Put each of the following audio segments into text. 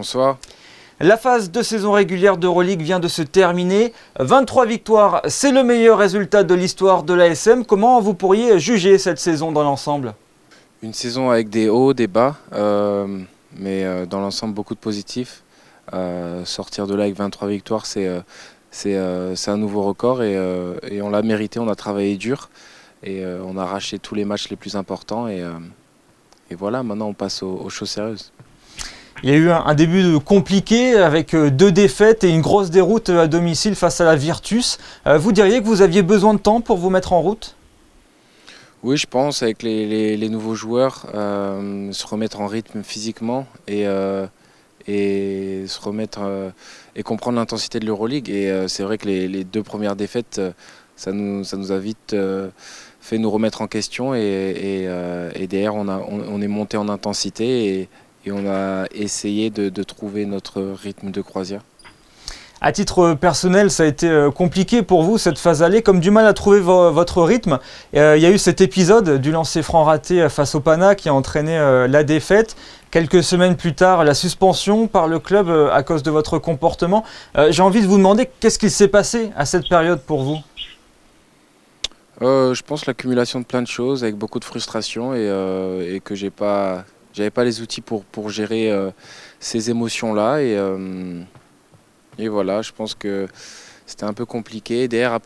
Bonsoir. La phase de saison régulière d'Euroleague vient de se terminer. 23 victoires, c'est le meilleur résultat de l'histoire de l'ASM. Comment vous pourriez juger cette saison dans l'ensemble ? Une saison avec des hauts, des bas, mais dans l'ensemble beaucoup de positifs. Sortir de là avec 23 victoires, c'est un nouveau record et on l'a mérité, on a travaillé dur et on a arraché tous les matchs les plus importants et voilà, maintenant on passe aux choses sérieuses. Il y a eu un début compliqué avec 2 défaites et une grosse déroute à domicile face à la Virtus. Vous diriez que vous aviez besoin de temps pour vous mettre en route ? Oui, je pense, avec les nouveaux joueurs, se remettre en rythme physiquement et se remettre et comprendre l'intensité de l'Euroleague. Et c'est vrai que les 2 premières défaites, ça nous a vite fait nous remettre en question et derrière on est monté en intensité et on a essayé de trouver notre rythme de croisière. À titre personnel, ça a été compliqué pour vous cette phase aller, comme du mal à trouver votre rythme. Il y a eu cet épisode du lancer franc raté face au Pana qui a entraîné la défaite. Quelques semaines plus tard, la suspension par le club à cause de votre comportement. J'ai envie de vous demander qu'est-ce qui s'est passé à cette période pour vous ? Je pense l'accumulation de plein de choses avec beaucoup de frustration et que j'avais pas les outils pour gérer ces émotions-là et voilà, je pense que c'était un peu compliqué. Derrière,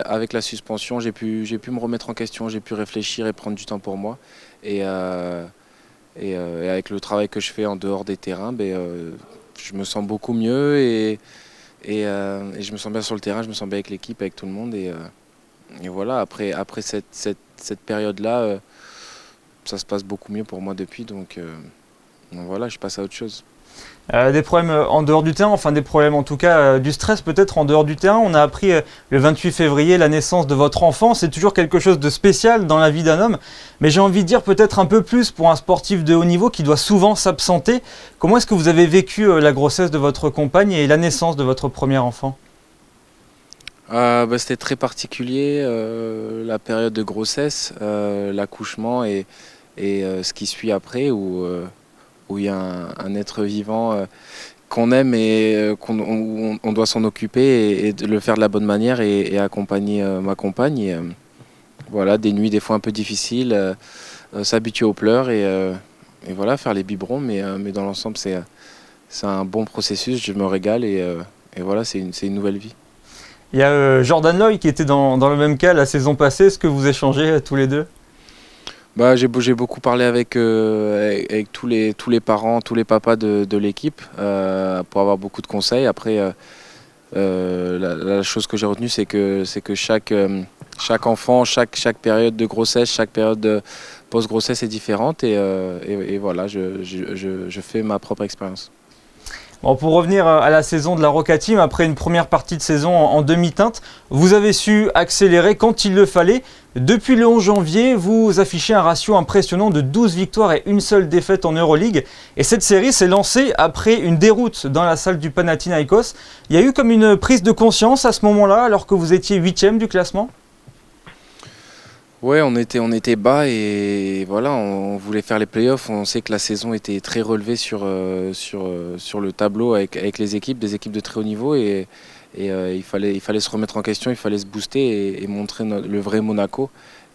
avec la suspension, j'ai pu me remettre en question, j'ai pu réfléchir et prendre du temps pour moi. Et avec le travail que je fais en dehors des terrains, je me sens beaucoup mieux et je me sens bien sur le terrain, je me sens bien avec l'équipe, avec tout le monde. Et voilà, après cette période-là, ça se passe beaucoup mieux pour moi depuis. Donc voilà, je passe à autre chose. Des problèmes en dehors du terrain, enfin des problèmes en tout cas du stress peut-être en dehors du terrain. On a appris le 28 février la naissance de votre enfant, c'est toujours quelque chose de spécial dans la vie d'un homme. Mais j'ai envie de dire peut-être un peu plus pour un sportif de haut niveau qui doit souvent s'absenter. Comment est-ce que vous avez vécu la grossesse de votre compagne et la naissance de votre premier enfant ? C'était très particulier, la période de grossesse, l'accouchement et ce qui suit après où il y a un être vivant qu'on aime et où on doit s'en occuper et de le faire de la bonne manière et accompagner ma compagne. Et, voilà, des nuits des fois un peu difficiles, s'habituer aux pleurs et voilà, faire les biberons. Mais dans l'ensemble, c'est un bon processus, je me régale et voilà, c'est une nouvelle vie. Il y a Jordan Loy qui était dans le même cas la saison passée. Est-ce que vous échangez tous les deux ? J'ai beaucoup parlé avec tous les parents, tous les papas de l'équipe pour avoir beaucoup de conseils. Après, la chose que j'ai retenue, c'est que chaque enfant, chaque période de grossesse, chaque période de post-grossesse est différente et voilà, je fais ma propre expérience. Bon, pour revenir à la saison de la Roca Team, après une première partie de saison en demi-teinte, vous avez su accélérer quand il le fallait. Depuis le 11 janvier, vous affichez un ratio impressionnant de 12 victoires et une seule défaite en Euroleague. Et cette série s'est lancée après une déroute dans la salle du Panathinaikos. Il y a eu comme une prise de conscience à ce moment-là, alors que vous étiez 8e du classement ? Ouais, on était bas et voilà, on voulait faire les playoffs. On sait que la saison était très relevée sur le tableau avec les équipes, des équipes de très haut niveau et il fallait se remettre en question, il fallait se booster et montrer le vrai Monaco.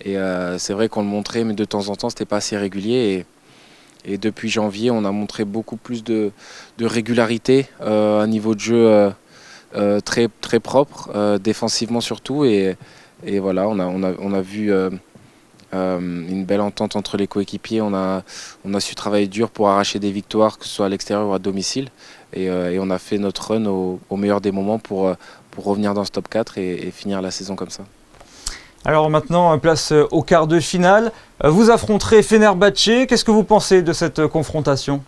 Et c'est vrai qu'on le montrait, mais de temps en temps, c'était pas assez régulier. Et depuis janvier, on a montré beaucoup plus de régularité, un niveau de jeu très, très propre, défensivement surtout. Et voilà, on a vu une belle entente entre les coéquipiers. On a su travailler dur pour arracher des victoires, que ce soit à l'extérieur ou à domicile. Et on a fait notre run au meilleur des moments pour revenir dans ce top 4 et finir la saison comme ça. Alors maintenant, place au quart de finale. Vous affronterez Fenerbahçe. Qu'est-ce que vous pensez de cette confrontation ?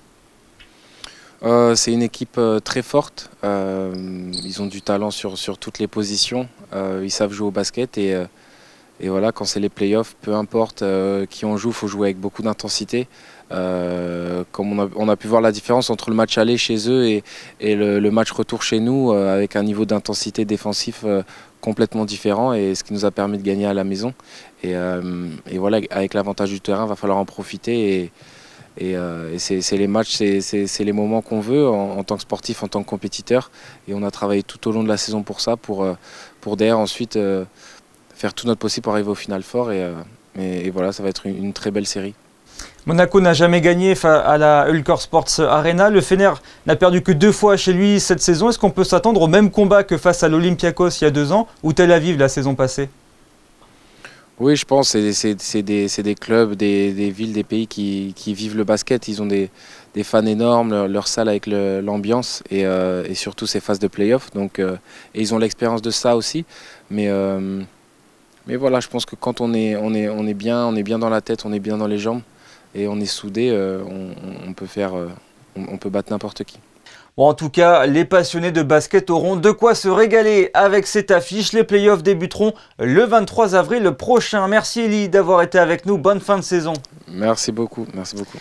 C'est une équipe très forte. Ils ont du talent sur toutes les positions. Ils savent jouer au basket et voilà, quand c'est les playoffs, peu importe qui on joue, il faut jouer avec beaucoup d'intensité. Comme on a pu voir la différence entre le match aller chez eux et le match retour chez nous, avec un niveau d'intensité défensif complètement différent et ce qui nous a permis de gagner à la maison. Et voilà, avec l'avantage du terrain, il va falloir en profiter Et c'est les matchs, c'est les moments qu'on veut en tant que sportif, en tant que compétiteur. Et on a travaillé tout au long de la saison pour ça, pour derrière ensuite faire tout notre possible pour arriver au final fort. Et voilà, ça va être une très belle série. Monaco n'a jamais gagné à la Ulcor Sports Arena. Le Fener n'a perdu que 2 fois chez lui cette saison. Est-ce qu'on peut s'attendre au même combat que face à l'Olympiakos il y a 2 ans ou Tel Aviv la saison passée? Oui, je pense que c'est des clubs, des villes, des pays qui vivent le basket. Ils ont des fans énormes, leur salle avec l'ambiance et surtout ces phases de play-off. Donc, et ils ont l'expérience de ça aussi. Mais voilà, je pense que quand on est bien dans la tête, on est bien dans les jambes et on est soudé, on peut battre n'importe qui. Bon, en tout cas, les passionnés de basket auront de quoi se régaler avec cette affiche. Les playoffs débuteront le 23 avril prochain. Merci Elie d'avoir été avec nous. Bonne fin de saison. Merci beaucoup. Merci beaucoup.